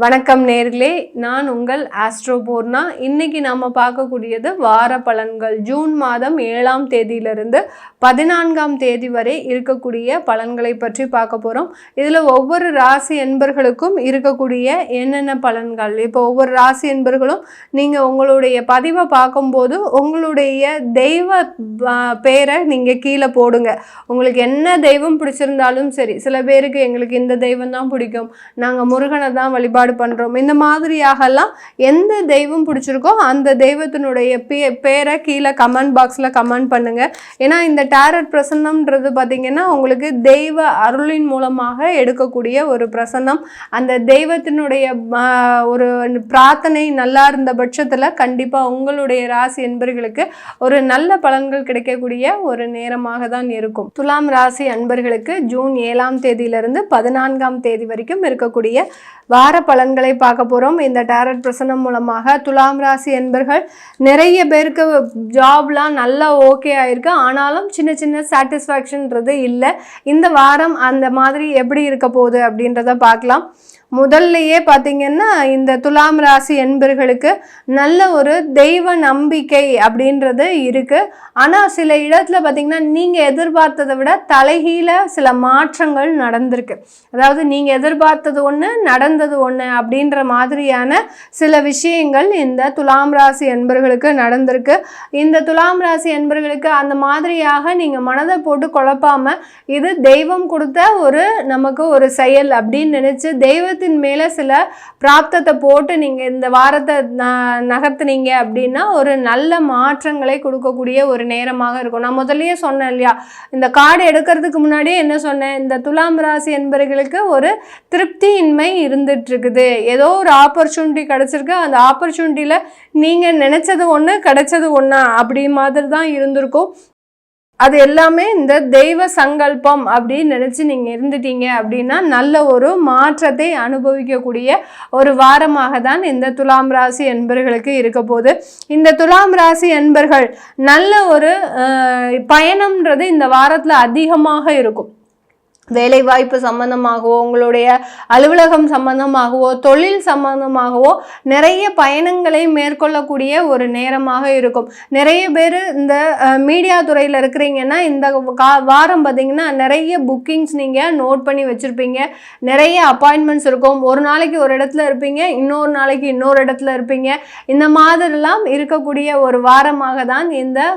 வணக்கம் நேர்களே, நான் உங்கள் ஆஸ்ட்ரோ பூர்ணா. இன்னைக்கு நாம பார்க்கக்கூடியது வார பலன்கள். ஜூன் மாதம் 7ஆம் தேதியிலிருந்து 14ஆம் தேதி வரை இருக்கக்கூடிய பலன்களை பற்றி பார்க்க போறோம். இதுல ஒவ்வொரு ராசி என்பர்களுக்கும் இருக்கக்கூடிய என்னென்ன பலன்கள், இப்போ ஒவ்வொரு ராசி என்பர்களும் நீங்க உங்களுடைய பதிவை பார்க்கும்போது உங்களுடைய தெய்வ பேரை நீங்க கீழே போடுங்க. உங்களுக்கு என்ன தெய்வம் பிடிச்சிருந்தாலும் சரி, சில பேருக்கு எங்களுக்கு இந்த தெய்வம் தான் பிடிக்கும், நாங்கள் முருகனை தான் வழிபாடு பண்றோம், இந்த மாதிரியாகலாம் எந்த தெய்வம் பிடிச்சிருக்கோ அந்த தெய்வத்தினுடைய பேரை கீழே கமெண்ட் பாக்ஸ்ல கமெண்ட் பண்ணுங்க. ஏன்னா இந்த டாரட் பிரசன்னம்ன்றது பார்த்தீங்கன்னா உங்களுக்கு தெய்வ அருளின் மூலமாக எடுக்கக்கூடிய ஒரு பிரசன்னம். அந்த தெய்வத்தினுடைய ஒரு பிரார்த்தனை நல்லா இருந்த பட்சத்தில் கண்டிப்பாக உங்களுடைய ராசி என்பர்களுக்கு ஒரு நல்ல பலன்கள் கிடைக்கக்கூடிய ஒரு நேரமாக தான் இருக்கும். துலாம் ராசி அன்பர்களுக்கு ஜூன் 7ஆம் தேதியிலிருந்து 14ஆம் தேதி வரைக்கும் இருக்கக்கூடிய வார பலன்களை பார்க்க போகிறோம். இந்த டாரட் பிரசன்னம் மூலமாக துலாம் ராசி என்பர்கள் நிறைய பேருக்கு ஜாப்லாம் நல்லா ஓகே ஆயிருக்கு, ஆனாலும் சின்ன சின்ன சாட்டிஸ்ஃபேக்ஷன்றது இல்லை. இந்த வாரம் அந்த மாதிரி எப்படி இருக்க போகுது அப்படின்றத பார்க்கலாம். முதல்லையே பார்த்தீங்கன்னா இந்த துலாம் ராசி என்பர்களுக்கு நல்ல ஒரு தெய்வ நம்பிக்கை அப்படின்றது இருக்குது. ஆனால் சில இடத்துல பார்த்தீங்கன்னா நீங்கள் எதிர்பார்த்ததை விட தலைகீழ சில மாற்றங்கள் நடந்திருக்கு. அதாவது நீங்கள் எதிர்பார்த்தது ஒன்று நடந்தது ஒன்று அப்படின்ற மாதிரியான சில விஷயங்கள் இந்த துலாம் ராசி என்பர்களுக்கு நடந்திருக்கு. இந்த துலாம் ராசி என்பர்களுக்கு அந்த மாதிரியாக நீங்கள் மனதை போட்டு குழப்பாமல் இது தெய்வம் கொடுத்த ஒரு நமக்கு ஒரு செயல் அப்படின்னு நினச்சி தெய்வத்தின் மேல சில பிராப்தத்தை போட்டு நீங்க இந்த வாரத்தை நகர்த்துனீங்க அப்படின்னா ஒரு நல்ல மாற்றங்களை கொடுக்கக்கூடிய ஒரு நேரமாக இருக்கும். நான் முதல்லயே சொன்னேன் இல்லையா, இந்த கார்டு எடுக்கிறதுக்கு முன்னாடியே என்ன சொன்னேன், இந்த துலாம் ராசி என்பர்களுக்கு ஒரு திருப்தியின்மை இருந்துட்டு இருக்குது. ஏதோ ஒரு ஆப்பர்ச்சுனிட்டி கிடைச்சிருக்கு, அந்த ஆப்பர்ச்சுனிட்டியில நீங்க நினைச்சது ஒண்ணு கிடைச்சது ஒண்ணா அப்படி மாதிரி தான் இருந்திருக்கும். அது எல்லாமே இந்த தெய்வ சங்கல்பம் அப்படின்னு நினச்சி நீங்கள் இருந்துட்டீங்க அப்படின்னா நல்ல ஒரு மாற்றத்தை அனுபவிக்கக்கூடிய ஒரு வாரமாக தான் இந்த துலாம் ராசி என்பர்களுக்கு இருக்க போகுது. இந்த துலாம் ராசி என்பர்கள் நல்ல ஒரு பயணம்ன்றது இந்த வாரத்தில் அதிகமாக இருக்கும். வேலைவாய்ப்பு சம்பந்தமாகவோ, உங்களுடைய அலுவலகம் சம்பந்தமாகவோ, தொழில் சம்பந்தமாகவோ நிறைய பயணங்களை மேற்கொள்ளக்கூடிய ஒரு நேரமாக இருக்கும். நிறைய பேர் இந்த மீடியா துறையில் இருக்கிறீங்கன்னா இந்த வாரம் பார்த்தீங்கன்னா நிறைய புக்கிங்ஸ் நீங்கள் நோட் பண்ணி வச்சுருப்பீங்க. நிறைய அப்பாயின்மெண்ட்ஸ் இருக்கும். ஒரு நாளைக்கு ஒரு இடத்துல இருப்பீங்க, இன்னொரு நாளைக்கு இன்னொரு இடத்துல இருப்பீங்க. இந்த மாதிரிலாம் இருக்கக்கூடிய ஒரு வாரமாக தான் இந்த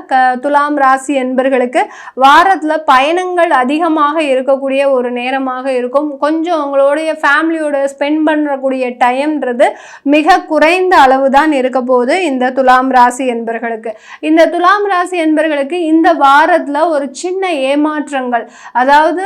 துலாம் ராசி என்பர்களுக்கு வாரத்தில் பயணங்கள் அதிகமாக இருக்கக்கூடிய ஒரு நேரமாக இருக்கும். கொஞ்சம் உங்களுடைய ஃபேமிலியோட ஸ்பெண்ட் பண்ணக்கூடிய டைம்ன்றது மிக குறைந்த அளவு தான் இருக்க போகுது இந்த துலாம் ராசி என்பர்களுக்கு. இந்த துலாம் ராசி என்பர்களுக்கு இந்த வாரத்தில் ஒரு சின்ன ஏமாற்றங்கள், அதாவது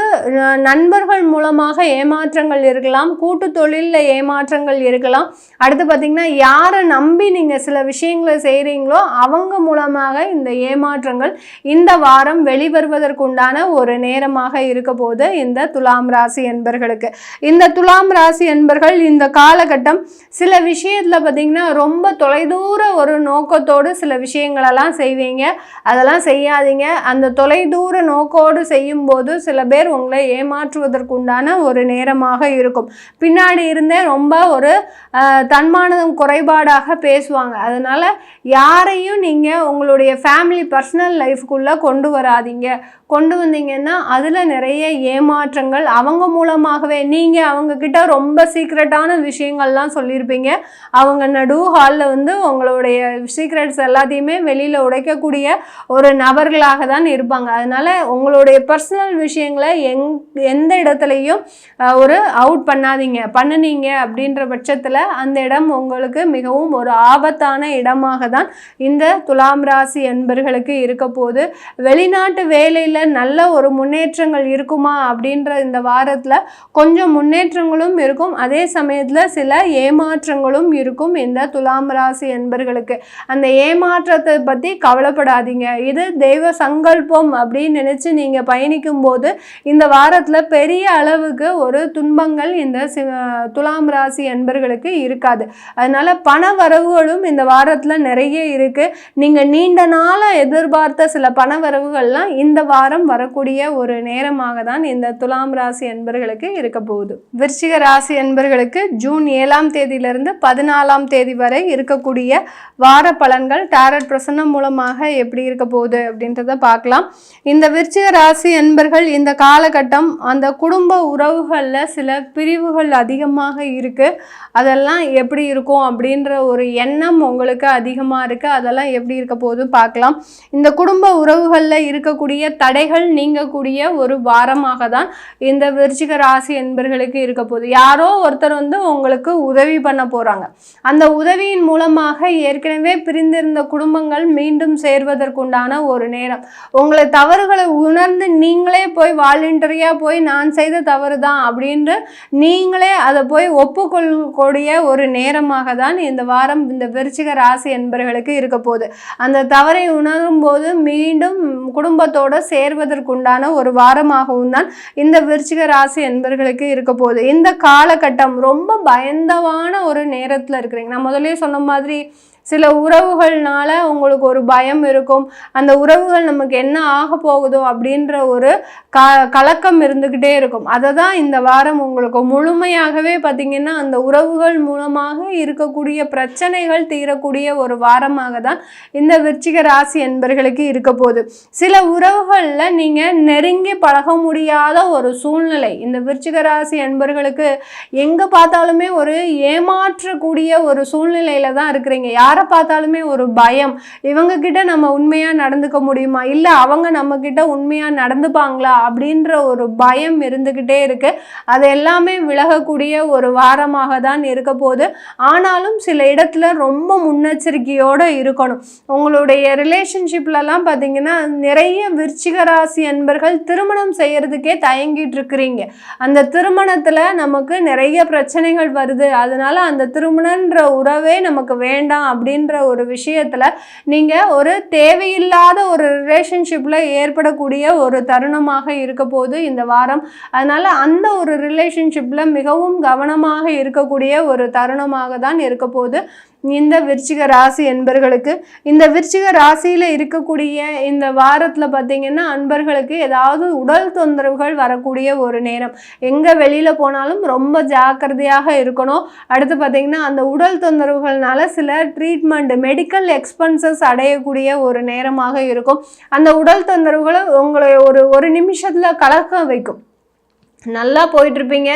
நண்பர்கள் மூலமாக ஏமாற்றங்கள் இருக்கலாம், கூட்டு தொழிலில் ஏமாற்றங்கள் இருக்கலாம். அடுத்து பார்த்தீங்கன்னா யாரை நம்பி நீங்கள் சில விஷயங்களை செய்கிறீங்களோ அவங்க மூலமாக இந்த ஏமாற்றங்கள் இந்த வாரம் வெளிவருவதற்குண்டான ஒரு நேரமாக இருக்க போது இந்த துலாம் ராசி என்பர்களுக்கு. இந்த துலாம் ராசி என்பர்கள் இந்த காலகட்டம் சில விஷயத்துல பார்த்தீங்கன்னா ரொம்ப தொலைதூர ஒரு நோக்கத்தோடு சில விஷயங்களெல்லாம் செய்வீங்க. அதெல்லாம் செய்யாதீங்க. அந்த தொலைதூர நோக்கோடு செய்யும் போது சில பேர் உங்களை ஏமாற்றுவதற்குண்டான ஒரு நேரமாக இருக்கும். பின்னாடி இருந்தே ரொம்ப ஒரு தன்மானம் குறைபாடாக பேசுவாங்க. அதனால யாரையும் நீங்க உங்களுடைய ஃபேமிலி பர்சனல் லைஃப்குள்ள கொண்டு வராதீங்க. கொண்டு வந்தீங்கன்னா அதில் நிறைய ஏமாற்றங்கள், அவங்க மூலமாகவே நீங்கள் அவங்க கிட்ட ரொம்ப சீக்ரெட்டான விஷயங்கள்லாம் சொல்லியிருப்பீங்க. அவங்க நடு ஹாலில் வந்து உங்களுடைய சீக்ரெட்ஸ் எல்லாத்தையுமே வெளியில் உடைக்கக்கூடிய ஒரு நபர்களாக தான் இருப்பாங்க. அதனால் உங்களுடைய பர்சனல் விஷயங்களை எந்த இடத்துலையும் ஒரு அவுட் பண்ணாதீங்க. பண்ணினீங்க அப்படின்ற பட்சத்தில் அந்த இடம் உங்களுக்கு மிகவும் ஒரு ஆபத்தான இடமாக தான் இந்த துலாம் ராசி என்பர்களுக்கு இருக்க போது. வெளிநாட்டு வேலையில் நல்ல ஒரு முன்னேற்றங்கள் இருக்குமா அப்படின்ற இந்த வாரத்தில் கொஞ்சம் முன்னேற்றங்களும் இருக்கும், அதே சமயத்தில் சில ஏமாற்றங்களும் இருக்கும் இந்த துலாம் ராசி என்பர்களுக்கு. அந்த ஏமாற்றத்தை பற்றி கவலைப்படாதீங்க. இது தெய்வ சங்கல்பம் அப்படின்னு நினச்சி நீங்கள் பயணிக்கும் போது இந்த வாரத்தில் பெரிய அளவுக்கு ஒரு துன்பங்கள் இந்த துலாம் ராசி என்பர்களுக்கு இருக்காது. அதனால பண வரவுகளும் இந்த வாரத்தில் நிறைய இருக்கு. நீங்கள் நீண்ட நாளாக எதிர்பார்த்த சில பண வரவுகள்லாம் இந்த வாரம் வரக்கூடிய ஒரு நேரமாக தான் இந்த இந்த துலாம் ராசி அன்பர்களுக்கு இருக்க போகுது. விருச்சிக ராசி அன்பர்களுக்கு ஜூன் 7ஆம் தேதியிலிருந்து 14ஆம் தேதி வரை இருக்கக்கூடிய வார பலன்கள் டாரட் பிரசன்னம் மூலமாக எப்படி இருக்க போகுது அப்படின்றத பார்க்கலாம். இந்த விருச்சிக ராசி அன்பர்கள் இந்த காலகட்டம் அந்த குடும்ப உறவுகளில் சில பிரிவுகள் அதிகமாக இருக்குது. அதெல்லாம் எப்படி இருக்கும் அப்படின்ற ஒரு எண்ணம் உங்களுக்கு அதிகமாக இருக்குது. அதெல்லாம் எப்படி இருக்க போகுது பார்க்கலாம். இந்த குடும்ப உறவுகளில் இருக்கக்கூடிய தடைகள் நீங்கக்கூடிய ஒரு வாரமாக தான் இந்த விருச்சிக ராசி என்பர்களுக்கு இருக்க போகுது. யாரோ ஒருத்தர் உங்களுக்கு உதவி பண்ண போகிறாங்க. அந்த உதவியின் மூலமாக ஏற்கனவே பிரிந்திருந்த குடும்பங்கள் மீண்டும் சேர்வதற்குண்டான ஒரு நேரம். உங்களை தவறுகளை உணர்ந்து நீங்களே போய் வாலண்டரியாக போய் நான் செய்த தவறு தான் அப்படின்று நீங்களே அதை போய் ஒப்புக்கொள்ளக்கூடிய ஒரு நேரமாக தான் இந்த வாரம் இந்த விருச்சிக ராசி என்பர்களுக்கு இருக்க போகுது. அந்த தவறை உணரும் போது மீண்டும் குடும்பத்தோடு சேர்வதற்குண்டான ஒரு வாரமாகவும் தான் இந்த விருச்சிக ராசி என்பர்களுக்கு இருக்க போகுது. இந்த காலகட்டம் ரொம்ப பயந்தவான ஒரு நேரத்தில் இருக்கிறீங்க. நான் முதலே சொன்ன மாதிரி சில உறவுகள்னால உங்களுக்கு ஒரு பயம் இருக்கும். அந்த உறவுகள் நமக்கு என்ன ஆக போகுதோ அப்படின்ற ஒரு கலக்கம் இருந்துக்கிட்டே இருக்கும். அதை தான் இந்த வாரம் உங்களுக்கு முழுமையாகவே பார்த்திங்கன்னா அந்த உறவுகள் மூலமாக இருக்கக்கூடிய பிரச்சனைகள் தீரக்கூடிய ஒரு வாரமாக தான் இந்த விருச்சிக ராசி என்பர்களுக்கு இருக்க போகுது. சில உறவுகளில் நீங்கள் நெருங்கி பழக முடியாத ஒரு சூழ்நிலை இந்த விருச்சிக ராசி என்பர்களுக்கு எங்கே பார்த்தாலுமே ஒரு ஏமாற்றக்கூடிய ஒரு சூழ்நிலையில் தான் இருக்கிறீங்க. யாரை பார்த்தாலுமே ஒரு பயம். இவங்க கிட்ட நம்ம உண்மையா நடந்துக்க முடியுமா, இல்ல அவங்க நம்ம கிட்ட உண்மையா நடந்துப்பாங்களா அப்படின்ற ஒரு பயம் இருந்துகிட்டே இருக்கு. அது எல்லாமே விலகக்கூடிய ஒரு வாரமாக தான் இருக்க போகுது. ஆனாலும் சில இடத்துல ரொம்ப முன்னெச்சரிக்கையோடு இருக்கணும். உங்களுடைய ரிலேஷன்ஷிப்லலாம் பார்த்தீங்கன்னா நிறைய விருச்சிக ராசி அன்பர்கள் திருமணம் செய்யறதுக்கே தயங்கிட்டு இருக்கிறீங்க. அந்த திருமணத்தில் நமக்கு நிறைய பிரச்சனைகள் வருது, அதனால அந்த திருமணன்ற உறவே நமக்கு வேண்டாம் அப்படின்ற ஒரு விஷயத்துல நீங்க ஒரு தேவையில்லாத ஒரு ரிலேஷன்ஷிப்ல ஏற்படக்கூடிய ஒரு தருணமாக இருக்க போது இந்த வாரம். அதனால அந்த ஒரு ரிலேஷன்ஷிப்ல மிகவும் கவனமாக இருக்கக்கூடிய ஒரு தருணமாக தான் இருக்க போது இந்த விருச்சிக ராசி என்பர்களுக்கு. இந்த விருச்சிக ராசியில் இருக்கக்கூடிய இந்த வாரத்தில் பார்த்தீங்கன்னா அன்பர்களுக்கு ஏதாவது உடல் தொந்தரவுகள் வரக்கூடிய ஒரு நேரம். எங்கே வெளியில் போனாலும் ரொம்ப ஜாக்கிரதையாக இருக்கணும். அடுத்து பார்த்தீங்கன்னா அந்த உடல் தொந்தரவுகள்னால சில ட்ரீட்மெண்ட் மெடிக்கல் எக்ஸ்பென்சஸ் அடையக்கூடிய ஒரு நேரமாக இருக்கும். அந்த உடல் தொந்தரவுகளை உங்களை ஒரு நிமிஷத்தில் கலக்க வைக்கும். நல்லா போயிட்டுருப்பீங்க,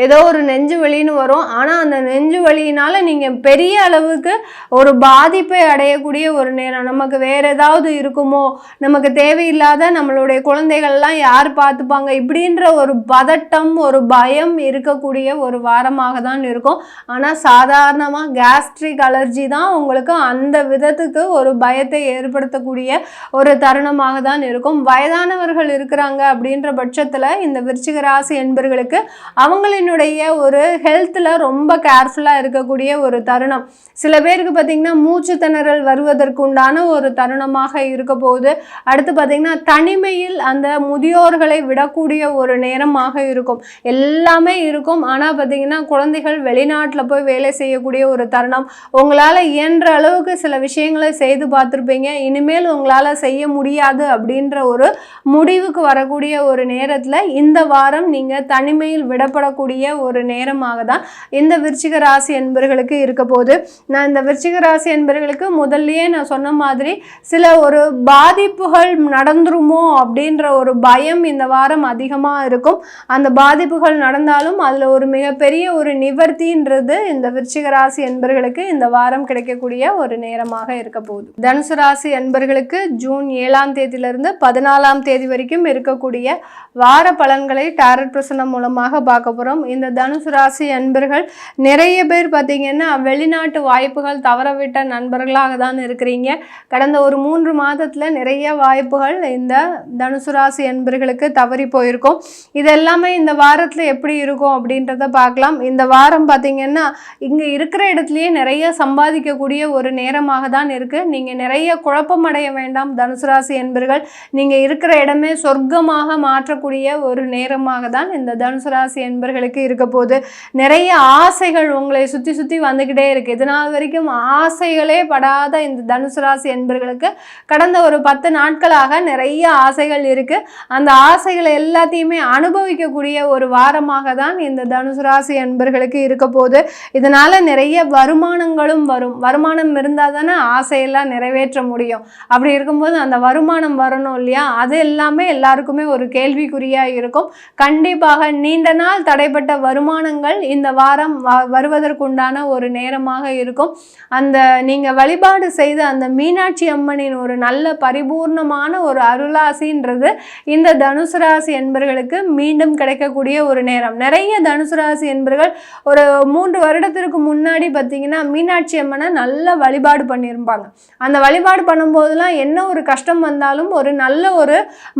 ஏதோ ஒரு நெஞ்சு வலின்னு வரும். ஆனால் அந்த நெஞ்சு வலியினால் நீங்கள் பெரிய அளவுக்கு ஒரு பாதிப்பை அடையக்கூடிய ஒரு நேரம். நமக்கு வேறு ஏதாவது இருக்குமோ, நமக்கு தேவையில்லாத நம்மளுடைய குழந்தைகள்லாம் யார் பார்த்துப்பாங்க இப்படின்ற ஒரு பதட்டம் ஒரு பயம் இருக்கக்கூடிய ஒரு வாரமாக தான் இருக்கும். ஆனால் சாதாரணமாக கேஸ்ட்ரிக் அலர்ஜி தான் உங்களுக்கு அந்த விதத்துக்கு ஒரு பயத்தை ஏற்படுத்தக்கூடிய ஒரு தருணமாக தான் இருக்கும். வயதானவர்கள் இருக்கிறாங்க அப்படின்ற பட்சத்தில் இந்த விருச்சிக ராசி என்பர்களுக்கு அவங்களினுடைய ஒரு ஹெல்த்தில் ரொம்ப கேர்ஃபுல்லாக இருக்கக்கூடிய ஒரு தருணம். சில பேருக்கு பார்த்திங்கன்னா மூச்சு திணறல் வருவதற்குண்டான ஒரு தருணமாக இருக்க போகுது. அடுத்து பார்த்திங்கன்னா தனிமையில் அந்த முதியோர்களை விடக்கூடிய ஒரு நேரமாக இருக்கும். எல்லாமே இருக்கும். ஆனால் பார்த்திங்கன்னா குழந்தைகள் வெளிநாட்டில் போய் வேலை செய்யக்கூடிய ஒரு தருணம். உங்களால் இயன்ற அளவுக்கு சில விஷயங்களை செய்து பார்த்துருப்பீங்க. இனிமேல் உங்களால் செய்ய முடியாது அப்படின்ற ஒரு முடிவுக்கு வரக்கூடிய ஒரு நேரத்தில் இந்த வாரம் நீங்கள் தனிமையில் விடப்படக்கூடிய ஒரு நேரமாக தான் இந்த விருச்சிக ராசி என்பர்களுக்கு இருக்க போது. நான் இந்த விருச்சிக ராசி என்பர்களுக்கு முதல்லயே நான் சொன்ன மாதிரி சில ஒரு பாதிப்புகள் நடந்துருமோ அப்படின்ற ஒரு பயம் இந்த வாரம் அதிகமாக இருக்கும். அந்த பாதிப்புகள் நடந்தாலும் அதில் ஒரு மிகப்பெரிய ஒரு நிவர்த்தின்றது இந்த விருச்சிக ராசி என்பர்களுக்கு இந்த வாரம் கிடைக்கக்கூடிய ஒரு நேரமாக இருக்க போகுது. தனுசு ராசி என்பர்களுக்கு ஜூன் 7ஆம் தேதியிலிருந்து 14ஆம் தேதி வரைக்கும் இருக்கக்கூடிய வார பலன்களை டாரட் பிரசன்னம் மூலமாக பார்க்க போகிறோம். இந்த தனுசு ராசி அன்பர்கள் நிறைய பேர் பார்த்தீங்கன்னா வெளிநாட்டு வாய்ப்புகள் தவறவிட்ட நண்பர்களாக தான் இருக்கிறீங்க. கடந்த ஒரு 3 மாதத்தில் நிறைய வாய்ப்புகள் இந்த தனுசு ராசி அன்பர்களுக்கு தவறி போயிருக்கும். இதெல்லாமே இந்த வாரத்தில் எப்படி இருக்கும் அப்படின்றத பார்க்கலாம். இந்த வாரம் பார்த்தீங்கன்னா இங்கே இருக்கிற இடத்துலையே நிறைய சம்பாதிக்கக்கூடிய ஒரு நேரமாக தான் இருக்குது. நீங்கள் நிறைய குழப்பம் அடைய வேண்டாம் தனுசு ராசி அன்பர்கள். நீங்கள் இருக்கிற இடமே சொர்க்கமாக மாற்றக்கூடிய ஒரு நேரமாக தான் தான் இந்த தனுசு ராசி என்பர்களுக்கு இருக்க போகுது. நிறைய ஆசைகள் உங்களை சுற்றி சுற்றி வந்துக்கிட்டே இருக்குது. இதனால் வரைக்கும் ஆசைகளே படாத இந்த தனுசு ராசி என்பர்களுக்கு கடந்த ஒரு 10 நாட்களாக நிறைய ஆசைகள் இருக்குது. அந்த ஆசைகளை எல்லாத்தையுமே அனுபவிக்கக்கூடிய ஒரு வாரமாக தான் இந்த தனுசு ராசி என்பர்களுக்கு இருக்க போகுது. இதனால் நிறைய வருமானங்களும் வரும். வருமானம் இருந்தால் தானே ஆசையெல்லாம் நிறைவேற்ற முடியும். அப்படி இருக்கும்போது அந்த வருமானம் வரணும் இல்லையா, அது எல்லாமே எல்லாருக்குமே ஒரு கேள்விக்குறியாக இருக்கும். கண்டிப்பாக நீண்ட நாள் தடைப்பட்ட வருமானங்கள் இந்த வாரம் வருவதற்குண்டான ஒரு நேரமாக இருக்கும். அந்த நீங்கள் வழிபாடு செய்த அந்த மீனாட்சி அம்மனின் ஒரு நல்ல பரிபூர்ணமான ஒரு அருளாசின்றது இந்த தனுசு ராசி என்பர்களுக்கு மீண்டும் கிடைக்கக்கூடிய ஒரு நேரம். நிறைய தனுசு ராசி என்பர்கள் ஒரு 3 வருடத்திற்கு முன்னாடி பார்த்தீங்கன்னா மீனாட்சி அம்மனை நல்ல வழிபாடு பண்ணியிருப்பாங்க. அந்த வழிபாடு பண்ணும்போதெல்லாம் என்ன ஒரு கஷ்டம் வந்தாலும் ஒரு நல்ல ஒரு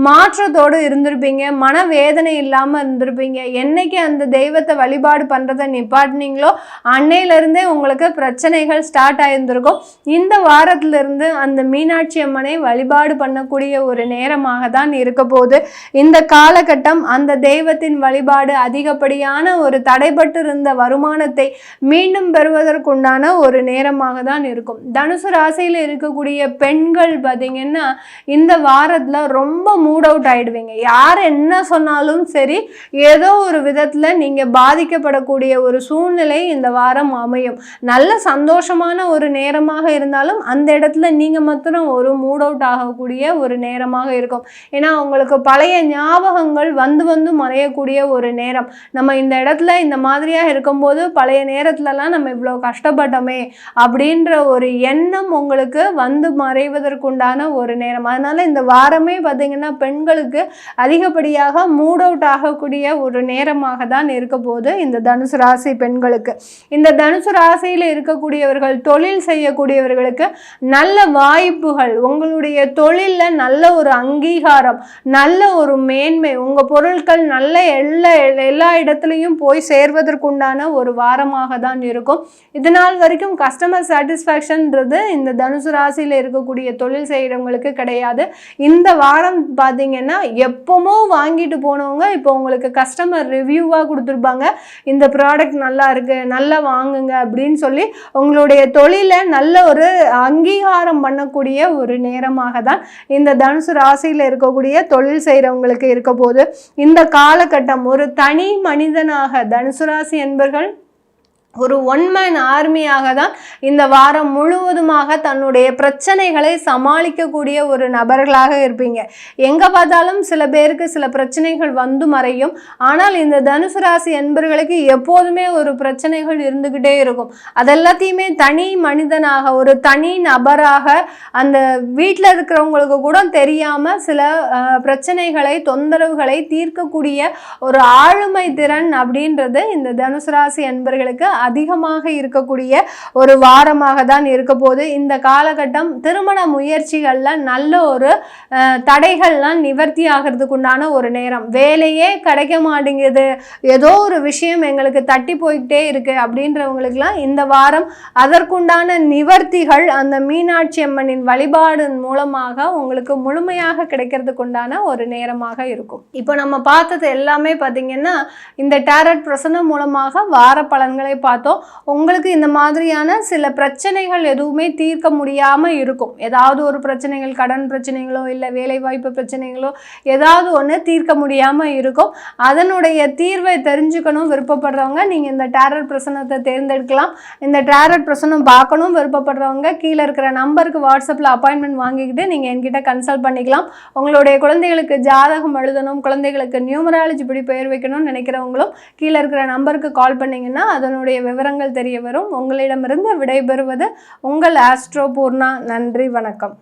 மாற்றத்தோடு இருந்திருப்பீங்க. மனவேதனை இல்லாமல் இருந்திருப்பீங்க. என்னைக்கு அந்த தெய்வத்தை வழிபாடு பண்ணுறதை நிப்பாட்டினீங்களோ அன்னையிலிருந்தே உங்களுக்கு பிரச்சனைகள் ஸ்டார்ட் ஆகியிருந்திருக்கும். இந்த வாரத்திலிருந்து அந்த மீனாட்சி அம்மனை வழிபாடு பண்ணக்கூடிய ஒரு நேரமாக தான் இருக்க போகுது. இந்த காலகட்டம் அந்த தெய்வத்தின் வழிபாடு அதிகப்படியான ஒரு தடைபட்டு இருந்த வருமானத்தை மீண்டும் பெறுவதற்குண்டான ஒரு நேரமாக தான் இருக்கும். தனுசு ராசியில் இருக்கக்கூடிய பெண்கள் பார்த்தீங்கன்னா இந்த வாரத்தில் ரொம்ப மூட் அவுட் ஆகிடுவீங்க. யார் என்ன சொன்னாலும் சரி, ஏதோ ஒரு விதத்தில் நீங்கள் பாதிக்கப்படக்கூடிய ஒரு சூழ்நிலை இந்த வாரம் அமையும். நல்ல சந்தோஷமான ஒரு நேரமாக இருந்தாலும் அந்த இடத்துல நீங்கள் மாத்திரம் ஒரு மூட் அவுட் ஆகக்கூடிய ஒரு நேரமாக இருக்கும். ஏன்னா உங்களுக்கு பழைய ஞாபகங்கள் வந்து வந்து மறையக்கூடிய ஒரு நேரம். நம்ம இந்த இடத்துல இந்த மாதிரியாக இருக்கும்போது பழைய நேரத்துலலாம் நம்ம இவ்வளோ கஷ்டப்பட்டோமே அப்படின்ற ஒரு எண்ணம் உங்களுக்கு வந்து மறைவதற்குண்டான ஒரு நேரம். அதனால இந்த வாரமே பார்த்தீங்கன்னா பெண்களுக்கு அதிகப்படியாக மூட் அவுட் ஆகக்கூடிய ஒரு நேரமாக தான் இருக்க போது இந்த தனுசு ராசி பெண்களுக்கு. இந்த தனுசு ராசியில் இருக்கக்கூடியவர்கள், தொழில் செய்யக்கூடியவர்களுக்கு நல்ல வாய்ப்புகள், உங்களுடைய தொழிலில் நல்ல ஒரு அங்கீகாரம், நல்ல ஒரு மேன்மை, உங்கள் பொருட்கள் நல்ல எல்லா இடத்துலையும் போய் சேர்வதற்குண்டான ஒரு வாரமாக தான் இருக்கும். இதனால் வரைக்கும் கஸ்டமர் சாட்டிஸ்ஃபேக்ஷன்ன்றது இந்த தனுசு ராசியில் இருக்கக்கூடிய தொழில் செய்கிறவங்களுக்கு கிடையாது. இந்த வாரம் பார்த்தீங்கன்னா எப்போமோ வாங்கிட்டு போனவங்க இப்போ உங்களுக்கு கஸ்டமர் ரிவ்யூவாக கொடுத்துருப்பாங்க. இந்த ப்ராடக்ட் நல்லா இருக்குது, நல்லா வாங்குங்க அப்படின்னு சொல்லி உங்களுடைய தொழிலை நல்ல ஒரு அங்கீகாரம் பண்ணக்கூடிய ஒரு நேரமாக தான் இந்த தனுசு ராசியில் இருக்கக்கூடிய தொழில் செய்கிறவங்களுக்கு இருக்க போது. இந்த காலகட்டம் ஒரு தனி மனிதனாக தனுசு ராசி என்பர்கள் ஒரு ஒன்மேன் ஆர்மியாக தான் இந்த வாரம் முழுவதுமாக தன்னுடைய பிரச்சனைகளை சமாளிக்கக்கூடிய ஒரு நபர்களாக இருப்பீங்க. எங்கே பார்த்தாலும் சில பேருக்கு சில பிரச்சனைகள் வந்து மறையும். ஆனால் இந்த தனுசு ராசி என்பர்களுக்கு எப்போதுமே ஒரு பிரச்சனைகள் இருந்துக்கிட்டே இருக்கும். அதெல்லாத்தையுமே தனி மனிதனாக ஒரு தனி நபராக அந்த வீட்டில் இருக்கிறவங்களுக்கு கூட தெரியாமல் சில பிரச்சனைகளை தொந்தரவுகளை தீர்க்கக்கூடிய ஒரு ஆளுமை திறன் அப்படின்றது இந்த தனுசு ராசி என்பர்களுக்கு அதிகமாக இருக்கக்கூடிய ஒரு வாரமாக தான் இருக்க போது. இந்த காலகட்டம் திருமண முயற்சிகள்ல நல்ல ஒரு தடைகள்லாம் நிவர்த்தி ஆகிறதுக்கு உண்டான ஒரு நேரம். வேலையே கிடைக்க மாட்டேங்குது, ஏதோ ஒரு விஷயம் எங்களுக்கு தட்டி போய்கிட்டே இருக்கு அப்படின்றவங்களுக்குலாம் இந்த வாரம் அதற்குண்டான நிவர்த்திகள் அந்த மீனாட்சி அம்மனின் வழிபாடு மூலமாக உங்களுக்கு முழுமையாக கிடைக்கிறதுக்கு உண்டான ஒரு நேரமாக இருக்கும். இப்போ நம்ம பார்த்தது எல்லாமே பார்த்தீங்கன்னா இந்த டேரட் பிரசனம் மூலமாக வார பலன்களை பார்த்தோம். உங்களுக்கு இந்த மாதிரியான சில பிரச்சனைகள் எதுவுமே தீர்க்க முடியாமல் இருக்கும். ஏதாவது ஒரு பிரச்சனைகள், கடன் பிரச்சனைகளோ இல்லை வேலைவாய்ப்பு பிரச்சனைகளோ ஏதாவது ஒன்று தீர்க்க முடியாமல் இருக்கும். அதனுடைய தீர்வை தெரிஞ்சுக்கணும் விருப்பப்படுறவங்க நீங்கள் இந்த டேரட் பிரசனத்தை தேர்ந்தெடுக்கலாம். இந்த டேரட் பிரசனம் பார்க்கணும் விருப்பப்படுறவங்க கீழே இருக்கிற நம்பருக்கு வாட்ஸ்அப்பில் அப்பாயின்மெண்ட் வாங்கிக்கிட்டு நீங்கள் என்கிட்ட கன்சல்ட் பண்ணிக்கலாம். உங்களுடைய குழந்தைகளுக்கு ஜாதகம் எழுதணும், குழந்தைகளுக்கு நியூமராலஜி படி பெயர் வைக்கணும்னு நினைக்கிறவங்களும் கீழே இருக்கிற நம்பருக்கு கால் பண்ணிங்கன்னா அதனுடைய விவரங்கள் தெரிய வரும். உங்களிடமிருந்து விடைபெறுவது உங்கள் ஆஸ்ட்ரோ பூர்ணா. நன்றி, வணக்கம்.